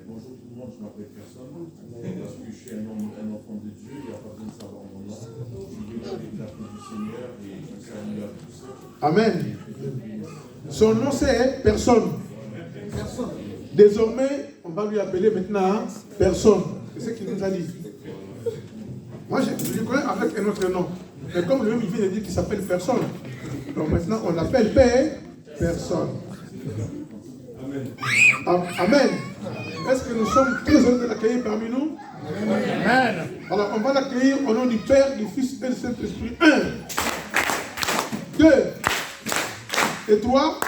Bonjour tout le monde, je m'appelle personne. Parce que je suis un enfant de Dieu, il n'y a pas besoin de savoir mon nom. Je suis venu avec la paix du Seigneur et je salue à tous. Amen. Son nom c'est personne. Désormais, on va lui appeler maintenant personne. C'est ce qu'il nous a dit. Moi, je le connais avec un autre nom. Mais comme lui, il vient de dire qu'il s'appelle personne. Donc maintenant, on l'appelle personne. Amen. Est-ce que nous sommes très heureux de l'accueillir parmi nous? Amen. Alors, on va l'accueillir au nom du Père, du Fils et du Saint-Esprit. 1, 2 et 3.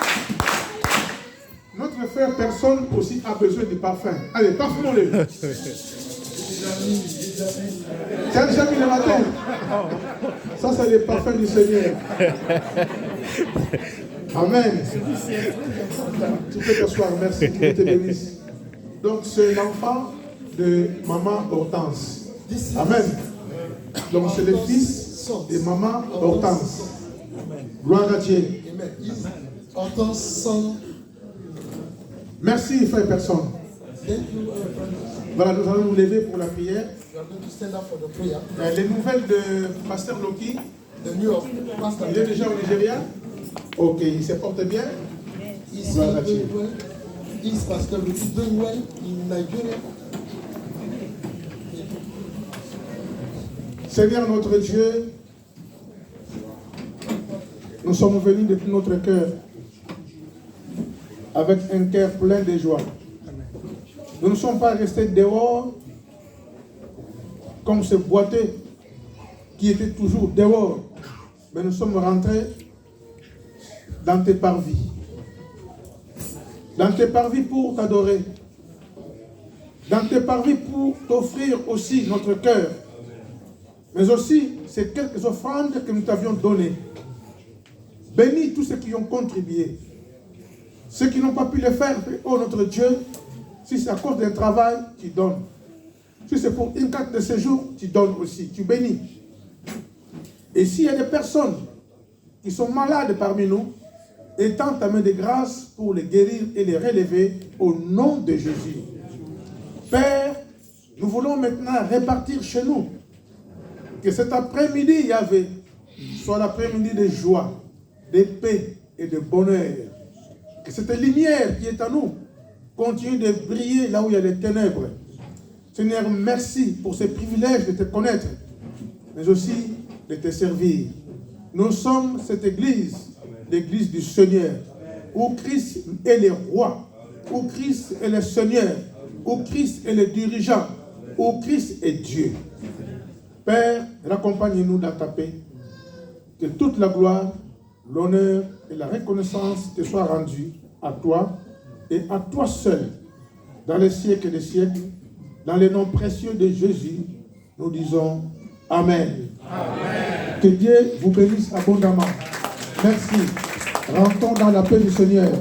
Notre frère personne aussi a besoin de parfum. Allez, parfumons-le. Tu as déjà mis le matin? Ça, c'est le parfum du Seigneur. Amen. Tu peux t'asseoir, merci. Que Dieu te bénisse. Donc, c'est l'enfant de maman Hortense. Amen. Donc, c'est le fils de maman Hortense. Gloire à Dieu. Hortense son. Merci, frère personne. Voilà, nous allons nous lever pour la prière. Les nouvelles de Pasteur Loki. Il est déjà au Nigeria. Ok, il se porte bien. Gloire à Dieu. Is Pastor Loki doing well in Nigeria? Seigneur notre Dieu, nous sommes venus de tout notre cœur avec un cœur plein de joie. Nous ne sommes pas restés dehors comme ce boiteux qui était toujours dehors, mais nous sommes rentrés dans tes parvis. Dans tes parvis pour t'adorer. Dans tes parvis pour t'offrir aussi notre cœur. Mais aussi, c'est quelques offrandes que nous t'avions données. Bénis tous ceux qui ont contribué. Ceux qui n'ont pas pu le faire, oh notre Dieu, si c'est à cause d'un travail, tu donnes. Si c'est pour une carte de séjour, tu donnes aussi, tu bénis. Et s'il y a des personnes qui sont malades parmi nous, étends ta main de grâce pour les guérir et les relever au nom de Jésus. Père, nous voulons maintenant répartir chez nous que cet après-midi, Yahvé, soit l'après-midi de joie, de paix et de bonheur. Que cette lumière qui est en nous continue de briller là où il y a des ténèbres. Seigneur, merci pour ce privilège de te connaître, mais aussi de te servir. Nous sommes cette église, l'église du Seigneur, où Christ est le roi, où Christ est le Seigneur, où Christ est le dirigeant, où Christ est Dieu. Père, raccompagne-nous dans ta paix, que toute la gloire, l'honneur et la reconnaissance te soient rendus à toi et à toi seul, dans les siècles des siècles, dans le nom précieux de Jésus, nous disons Amen. Amen. Que Dieu vous bénisse abondamment. Merci. Rentrons dans la paix du Seigneur.